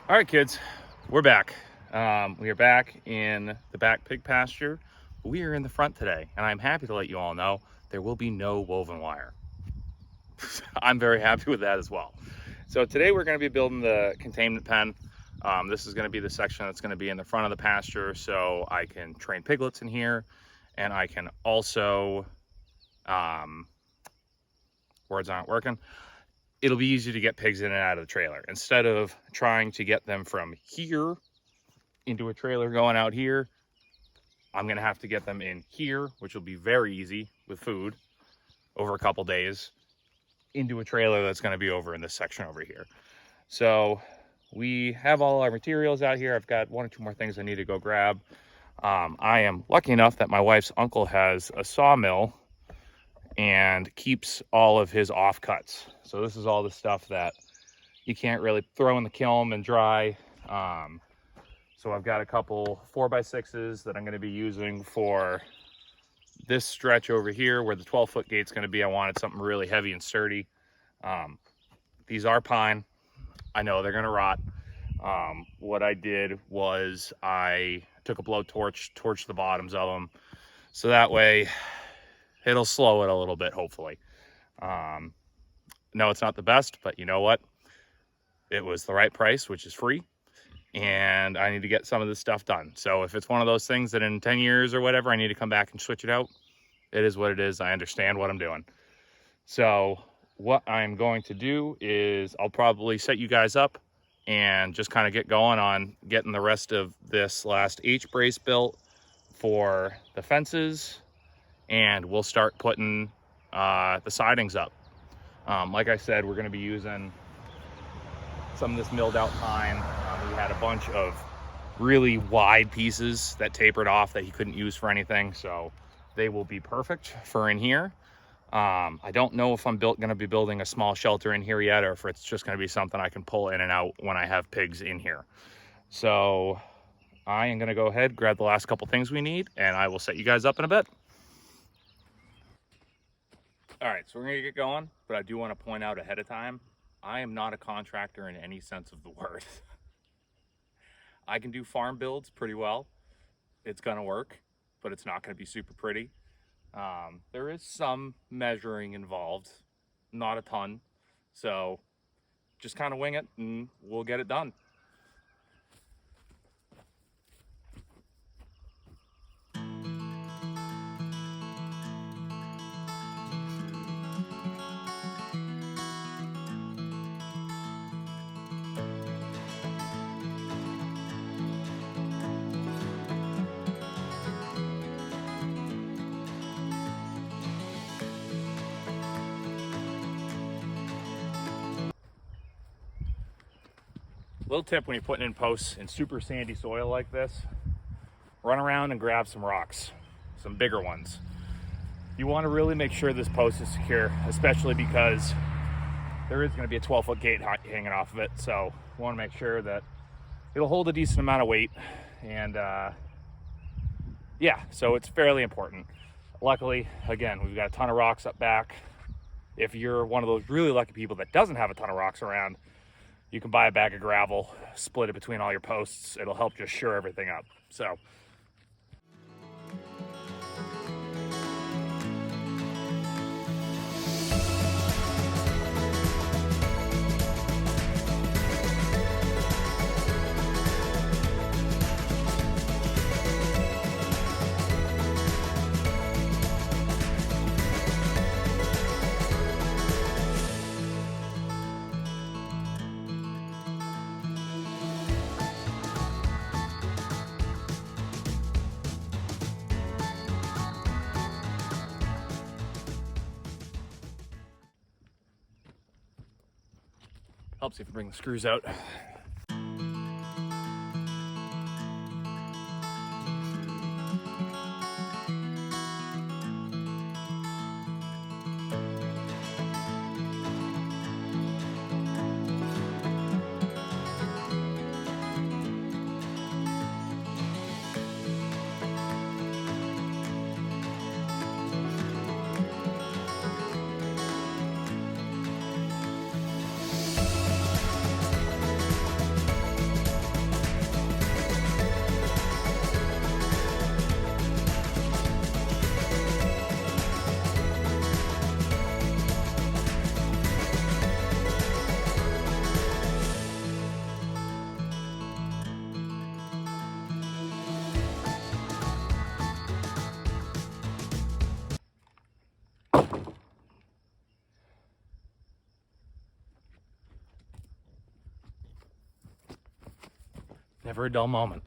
All right, kids, we're back. We are back in the back pig pasture. We are in the front today, and I'm happy to let you all know there will be no woven wire. I'm very happy with that as well. So today we're going to be building the containment pen. This is going to be the section that's going to be in the front of the pasture, so I can train piglets in here, and I can also, words aren't working. It'll be easy to get pigs in and out of the trailer. Instead of trying to get them from here into a trailer going out here, I'm gonna have to get them in here, which will be very easy with food over a couple days, into a trailer that's gonna be over in this section over here. So we have all our materials out here. I've got one or two more things I need to go grab. I am lucky enough that my wife's uncle has a sawmill and keeps all of his offcuts. So this is all the stuff that you can't really throw in the kiln and dry. So I've got a couple 4x6s that I'm going to be using for this stretch over here where the 12-foot gate's going to be. I wanted something really heavy and sturdy. These are pine. I know they're going to rot. What I did was I took a blowtorch, torched the bottoms of them, so that way it'll slow it a little bit, hopefully. No, it's not the best, but you know what? It was the right price, which is free, and I need to get some of this stuff done. So if it's one of those things that in 10 years or whatever, I need to come back and switch it out, it is what it is. I understand what I'm doing. So what I'm going to do is I'll probably set you guys up and just kind of get going on getting the rest of this last H-brace built for the fences, and we'll start putting the sidings up. Like I said, we're going to be using some of this milled out pine. We had a bunch of really wide pieces that tapered off that he couldn't use for anything, so they will be perfect for in here. I don't know if I'm going to be building a small shelter in here yet, or if it's just going to be something I can pull in and out when I have pigs in here. So I am going to go ahead, grab the last couple things we need, and I will set you guys up in a bit. All right, so we're going to get going, but I do want to point out ahead of time, I am not a contractor in any sense of the word. I can do farm builds pretty well. It's going to work, but it's not going to be super pretty. There is some measuring involved, not a ton. So just kind of wing it and we'll get it done. Little tip when you're putting in posts in super sandy soil like this, run around and grab some rocks, some bigger ones. You want to really make sure this post is secure, especially because there is going to be a 12-foot gate hanging off of it. So you want to make sure that it'll hold a decent amount of weight. And yeah, so it's fairly important. Luckily, again, we've got a ton of rocks up back. If you're one of those really lucky people that doesn't have a ton of rocks around, you can buy a bag of gravel, split it between all your posts. It'll help just shore everything up. So helps if you bring the screws out. Never a dull moment.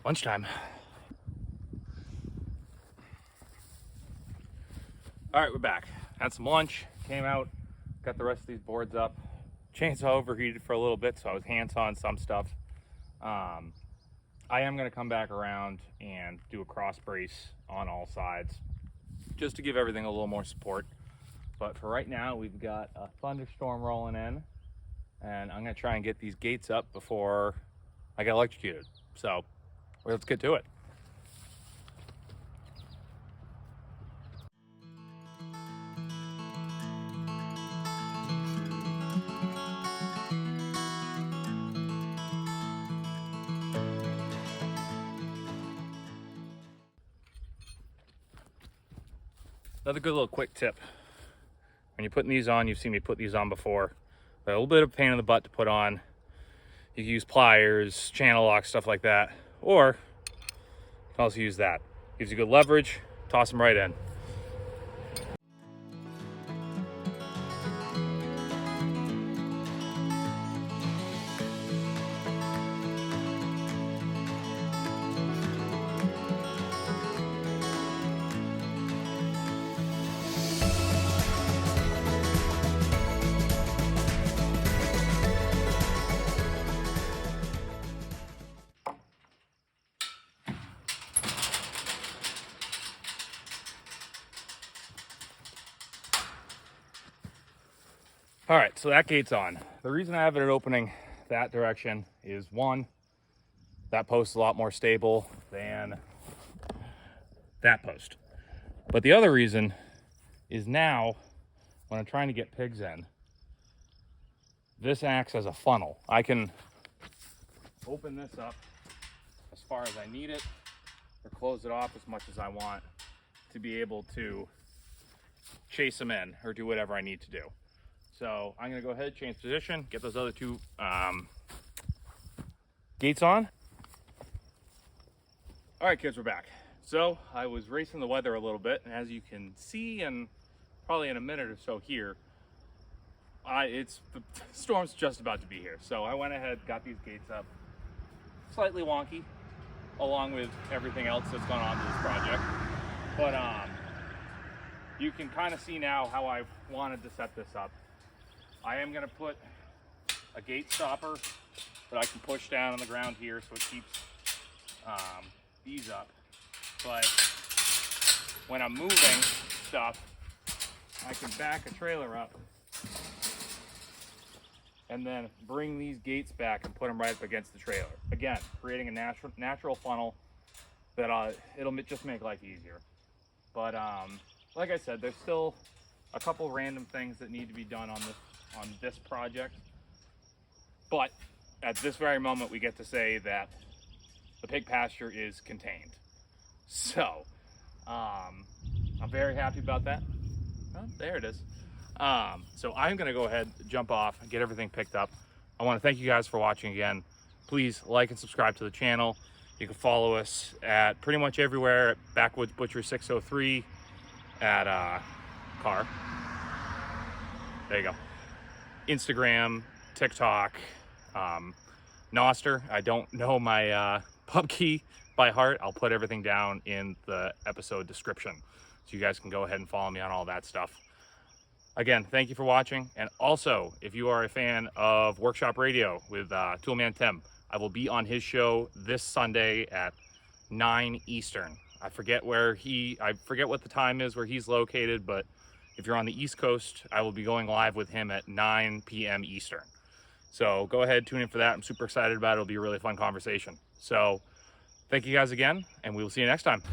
Lunchtime. All right, we're back. Had some lunch, came out, got the rest of these boards up. Chainsaw overheated for a little bit, so I was hands-on some stuff. I am gonna come back around and do a cross brace on all sides, just to give everything a little more support. But for right now, we've got a thunderstorm rolling in, and I'm gonna try and get these gates up before I get electrocuted. So let's get to it. Another good little quick tip. When you're putting these on, you've seen me put these on before. They're a little bit of a pain in the butt to put on. You can use pliers, channel locks, stuff like that. Or you can also use that. Gives you good leverage, toss them right in. All right, so that gate's on. The reason I have it opening that direction is, one, that post is a lot more stable than that post. But the other reason is now, when I'm trying to get pigs in, this acts as a funnel. I can open this up as far as I need it, or close it off as much as I want to be able to chase them in or do whatever I need to do. So I'm gonna go ahead, change position, get those other two gates on. All right, kids, we're back. So I was racing the weather a little bit, and as you can see, and probably in a minute or so here, the storm's just about to be here. So I went ahead, got these gates up. Slightly wonky, along with everything else that's gone on to this project. But you can kind of see now how I wanted to set this up. I am gonna put a gate stopper that I can push down on the ground here so it keeps these up. But when I'm moving stuff, I can back a trailer up and then bring these gates back and put them right up against the trailer. Again, creating a natural funnel that it'll just make life easier. But like I said, there's still a couple random things that need to be done on this project. But at this very moment, we get to say that the pig pasture is contained. So I'm very happy about that. Oh, there it is. So I'm going to go ahead, jump off, and get everything picked up. I want to thank you guys for watching again. Please like and subscribe to the channel. You can follow us at pretty much everywhere at Backwoods Butcher 603 at car. There you go. Instagram, TikTok, Nostr. I don't know my pub key by heart. I'll put everything down in the episode description, so you guys can go ahead and follow me on all that stuff. Again, thank you for watching. And also, if you are a fan of Workshop Radio with Toolman Tim, I will be on his show this Sunday at 9 Eastern. I forget what the time is where he's located, but if you're on the East Coast, I will be going live with him at 9 p.m. Eastern. So go ahead, tune in for that. I'm super excited about it. It'll be a really fun conversation. So thank you guys again, and we will see you next time.